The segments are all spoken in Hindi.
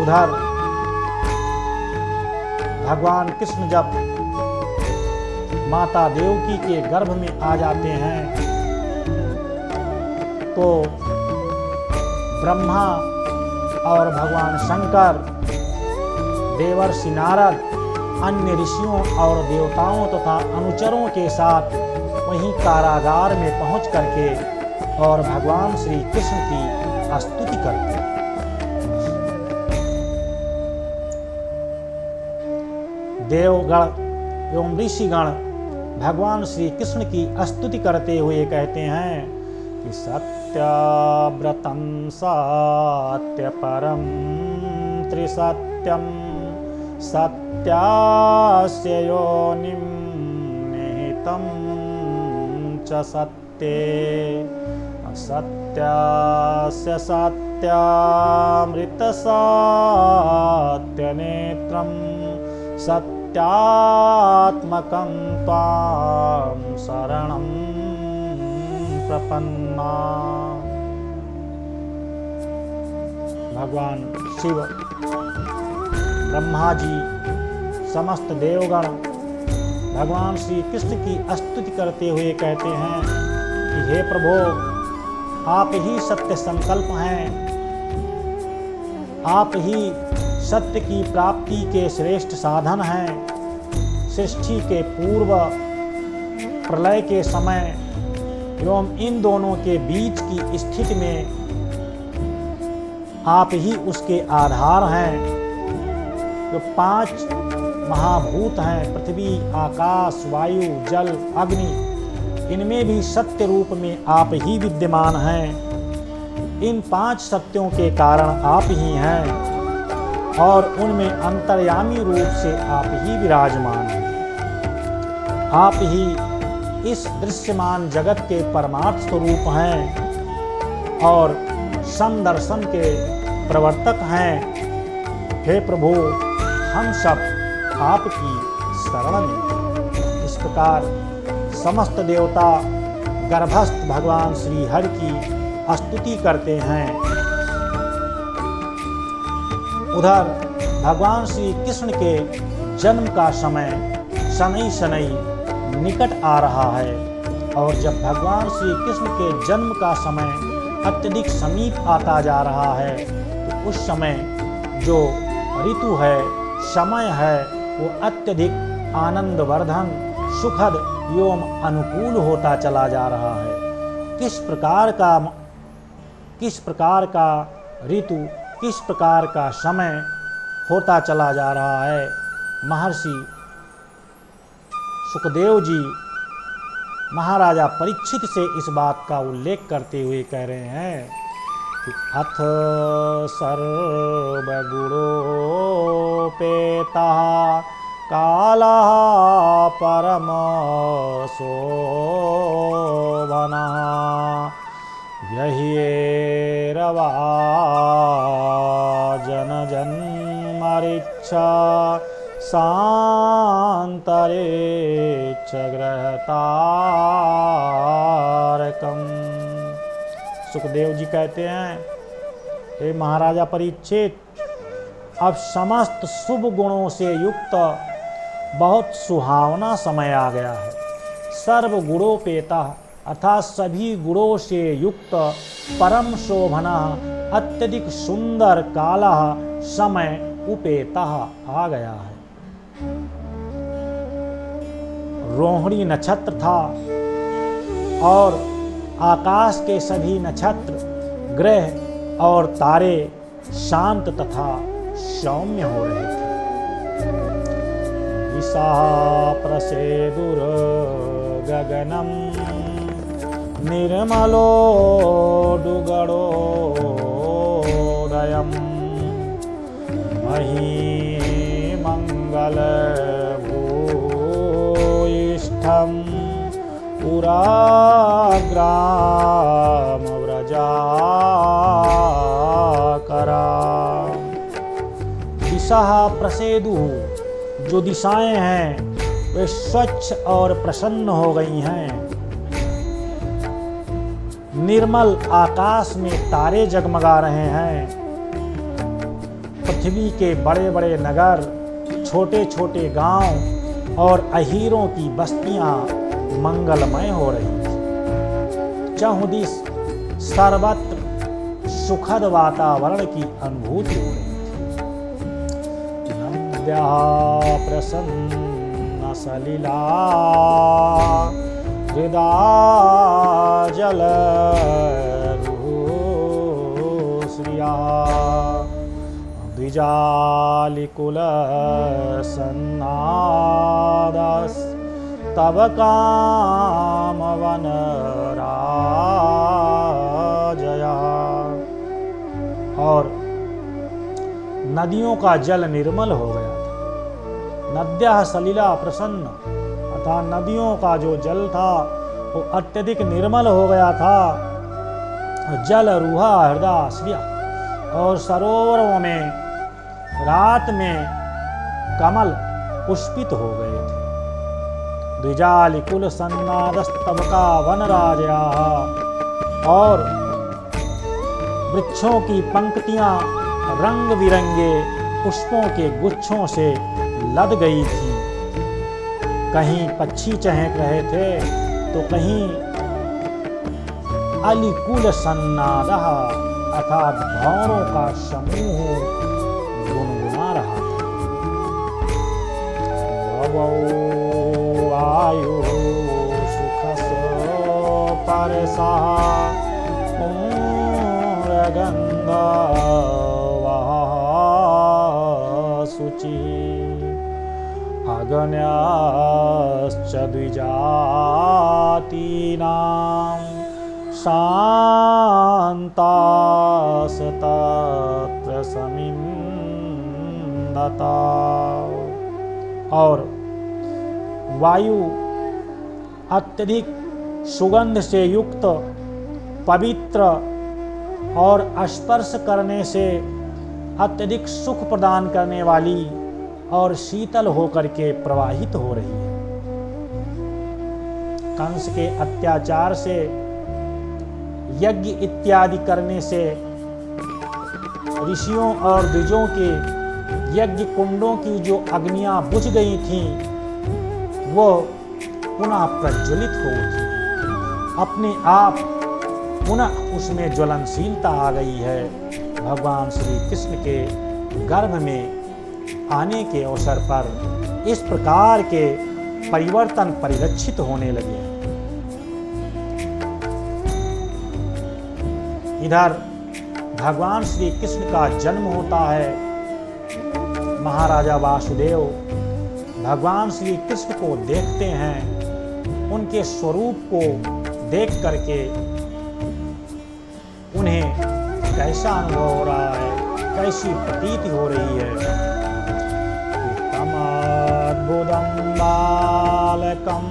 उधर भगवान कृष्ण जब माता देवकी के गर्भ में आ जाते हैं तो ब्रह्मा और भगवान शंकर, देवर्षि नारद, अन्य ऋषियों और देवताओं तथा अनुचरों के साथ वहीं कारागार में पहुंच करके और भगवान श्री कृष्ण की स्तुति करते हैं। देवगण एवं ऋषिगण भगवान श्री कृष्ण की स्तुति करते हुए कहते हैं कि सत्याव्रतं सत्यपरं त्रिसत्यं सत्यास्य योनिं निहितं च सत्ये सत्यास्य सत्यामृतसत्यनेत्रं सत्यात्मकं त्वां शरणं प्रपन्ना। भगवान शिव, ब्रह्मा जी, समस्त देवगण भगवान श्री कृष्ण की स्तुति करते हुए कहते हैं कि हे प्रभु, आप ही सत्य संकल्प हैं, आप ही सत्य की प्राप्ति के श्रेष्ठ साधन हैं। सृष्टि के पूर्व, प्रलय के समय एवं इन दोनों के बीच की स्थिति में आप ही उसके आधार हैं। जो 5 महाभूत हैं, पृथ्वी, आकाश, वायु, जल, अग्नि, इनमें भी सत्य रूप में आप ही विद्यमान हैं। इन 5 सत्यों के कारण आप ही हैं और उनमें अंतर्यामी रूप से आप ही विराजमान हैं। आप ही इस दृश्यमान जगत के परमार्थ स्वरूप हैं और समदर्शन के प्रवर्तक हैं। हे प्रभु, हम सब आपकी शरण में। इस प्रकार समस्त देवता गर्भस्थ भगवान श्री हरि की स्तुति करते हैं। उधर भगवान श्री कृष्ण के जन्म का समय शनैः शनैः निकट आ रहा है और जब भगवान श्री कृष्ण के जन्म का समय अत्यधिक समीप आता जा रहा है तो उस समय जो ऋतु है, समय है, वो अत्यधिक आनंदवर्धन, सुखद एवं अनुकूल होता चला जा रहा है। किस प्रकार का ऋतु, किस प्रकार का समय होता चला जा रहा है। महर्षि सुखदेव जी महाराजा परीक्षित से इस बात का उल्लेख करते हुए कह रहे हैं कि अथ सर्वगुणोपेतः कालः परम शोभनः यह्येरवाजनजन्मरिच्छा सान्तरिक्षगृहतारकम्। सुखदेव जी कहते हैं, हे महाराजा परीक्षित, अब समस्त शुभ गुणों से युक्त बहुत सुहावना समय आ गया है। सर्व गुणोपेता अर्थात सभी गुणों से युक्त, परम शोभना अत्यधिक सुंदर काला समय उपेता आ गया है। रोहिणी नक्षत्र था और आकाश के सभी नक्षत्र, ग्रह और तारे शांत तथा सौम्य हो रहे थे। दिशा प्रसेदुर्गगनं निर्मलोऽडुगडोदयं महीमङ्गलभूयिष्ठं पुराग्रामव्रजाकरा। दिशा प्रसेदु, जो दिशाएं हैं वे स्वच्छ और प्रसन्न हो गई हैं। निर्मल आकाश में तारे जगमगा रहे हैं। पृथ्वी के बड़े बड़े नगर, छोटे छोटे गांव और अहीरों की बस्तियां मंगलमय हो रही थी। चहुदिश सर्वत्र सुखद वातावरण की अनुभूति हो रही थी। नद्या प्रसन्न सलिला हृदा जल श्रिया द्विजालिकुल सन्नादस तब कामवन राजया। और नदियों का जल निर्मल हो गया था। नद्या सलिला प्रसन्न, अतः नदियों का जो जल था वो अत्यधिक निर्मल हो गया था। जल रूहा हृदय श्रिया, और सरोवरों में रात में कमल पुष्पित हो गए थे। द्विजालिकुल सन्नादस्तब का वन राजया, और वृक्षों की पंक्तियां रंग बिरंगे पुष्पों के गुच्छों से लद गई थी। कहीं पक्षी चहक रहे थे तो कहीं अलिकुल सन्नादः अर्थात भौरों का समूह गुनगुना रहा था। आयु सुखस परसा गंध शुचि अगण्याश्च द्विजातीनां शान्तास तत्र समिन्दता। और वायु अत्यधिक सुगंध से युक्त, पवित्र और स्पर्श करने से अत्यधिक सुख प्रदान करने वाली और शीतल होकर के प्रवाहित हो रही है। कंस के अत्याचार से, यज्ञ इत्यादि करने से ऋषियों और द्विजों के यज्ञ कुंडों की जो अग्नियां बुझ गई थीं, वो पुनः प्रज्वलित हो उठी। अपने आप पुनः उसमें ज्वलनशीलता आ गई है। भगवान श्री कृष्ण के गर्भ में आने के अवसर पर इस प्रकार के परिवर्तन परिलक्षित होने लगे। इधर भगवान श्री कृष्ण का जन्म होता है। महाराजा वासुदेव भगवान श्री कृष्ण को देखते हैं। उनके स्वरूप को देख करके उन्हें कैसा अनुभव हो रहा है, कैसी प्रतीति हो रही है। तमद्भुतं बालकं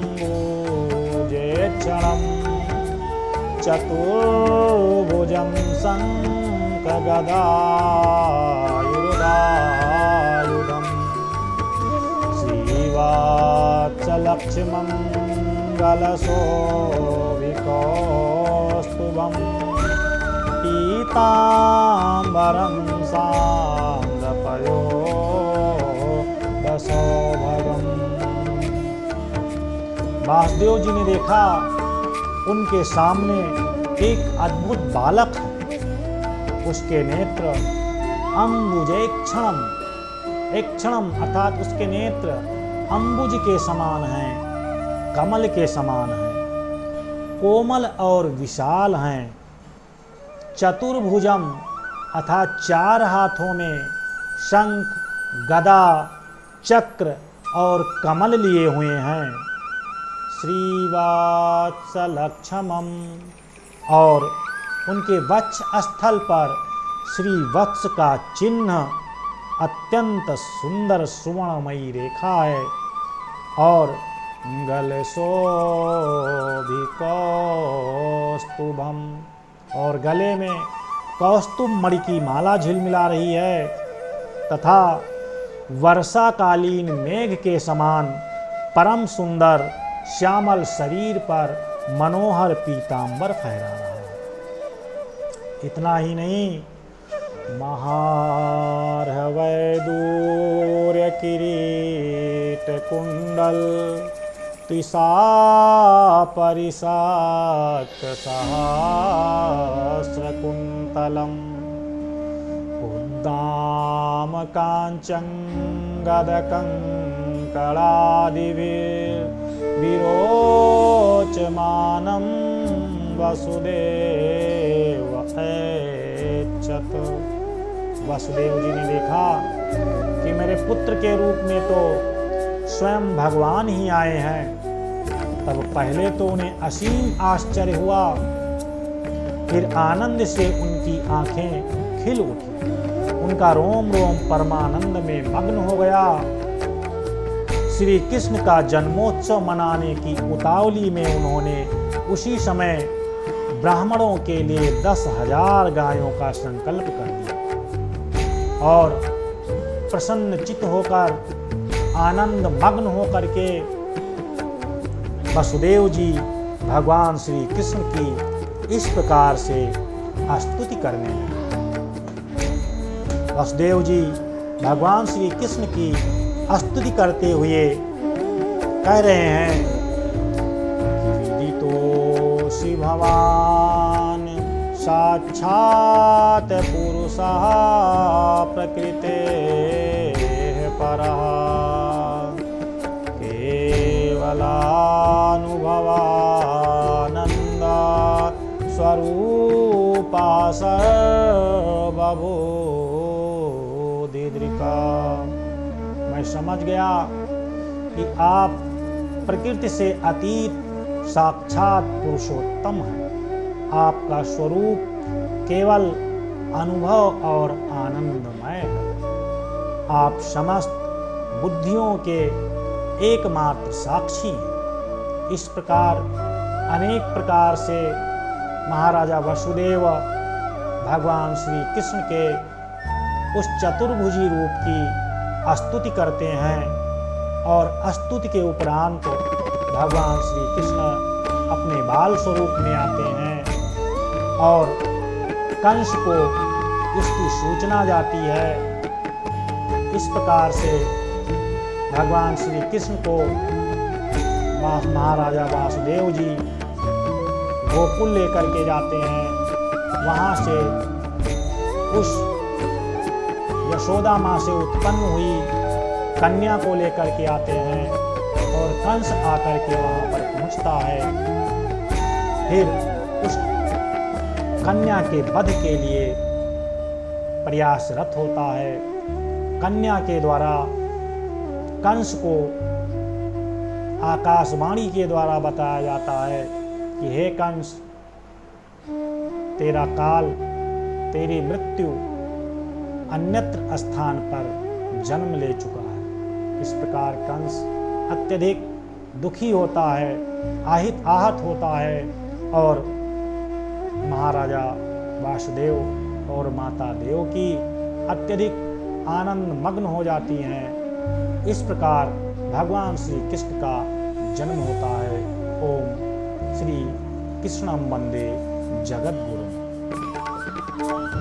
भुजेक्षणं चतुर्भुजं शङ्खगदायुधायुधं श्रीवात्सलक्ष्मङ्गलशोभिकौस्तुभं पीताम्बरं सान्द्रपयोधसौभगम्। वासुदेव जी ने देखा उनके सामने एक अद्भुत बालक है। उसके नेत्र अम्बुजेक्षणम, क्षणम अर्थात उसके नेत्र अम्बुज के समान हैं, कमल के समान हैं, कोमल और विशाल हैं। चतुर्भुजम अर्थात चार हाथों में शंख, गदा, चक्र और कमल लिए हुए हैं। श्रीवात्सलक्ष्मम, और उनके वक्ष स्थल पर श्री वत्स का चिन्ह अत्यंत सुंदर सुवर्णमयी रेखा है। और गलशोभिकौस्तुभम, और गले में कौस्तुभ मणि की माला झिलमिला रही है, तथा वर्षाकालीन मेघ के समान परम सुंदर श्यामल शरीर पर मनोहर पीतांबर फहरा रहा है। इतना ही नहीं, महार्हवै कुंडल तिसा परिशाक्त सहस्र कुंतलम उद्दाम कांचन गदकं कलादिविरोचमानं वसुदेव ऐच्छत्। वसुदेव जी ने देखा कि मेरे पुत्र के रूप में तो स्वयं भगवान ही आए हैं। तब पहले तो उन्हें असीम आश्चर्य हुआ, फिर आनंद से उनकी आंखें खिल उठी, उनका रोम रोम परमानंद में मग्न हो गया। श्री कृष्ण का जन्मोत्सव मनाने की उतावली में उन्होंने उसी समय ब्राह्मणों के लिए 10,000 गायों का संकल्प कर दिया और प्रसन्न चित्त होकर आनंद मग्न होकर के वसुदेव जी भगवान श्री कृष्ण की इस प्रकार से स्तुति करने लगे। वसुदेव जी भगवान श्री कृष्ण की स्तुति करते हुए कह रहे हैं कि विदितोऽसि भवान साक्षात् पुरुषः प्रकृतेः परः केवलानुभवानन्द स्वरूपा सर्वबोधिदृका। मैं समझ गया कि आप प्रकृति से अतीत साक्षात पुरुषोत्तम हैं। आपका स्वरूप केवल अनुभव और आनंदमय है। आप समस्त बुद्धियों के एकमात्र साक्षी हैं। इस प्रकार अनेक प्रकार से महाराजा वसुदेव भगवान श्री कृष्ण के उस चतुर्भुजी रूप की स्तुति करते हैं और स्तुति के उपरांत भगवान श्री कृष्ण अपने बाल स्वरूप में आते हैं और कंस को इसकी सूचना जाती है। इस प्रकार से भगवान श्री कृष्ण को महाराजा वासुदेव जी गोकुल लेकर के जाते हैं। वहाँ से उस यशोदा माँ से उत्पन्न हुई कन्या को लेकर के आते हैं और कंस आकर के वहाँ पर पहुँचता है। फिर उस कन्या के वध के लिए प्रयासरत होता है। कन्या के द्वारा कंस को आकाशवाणी के द्वारा बताया जाता है कि हे कंस, तेरा काल, तेरी मृत्यु अन्यत्र स्थान पर जन्म ले चुका है। इस प्रकार कंस अत्यधिक दुखी होता है, आहत होता है और महाराजा वासुदेव और माता देवकी अत्यधिक आनंद मग्न हो जाती हैं। इस प्रकार भगवान श्री कृष्ण का जन्म होता है। ओम श्री कृष्णं वंदे जगद्गुरुम्।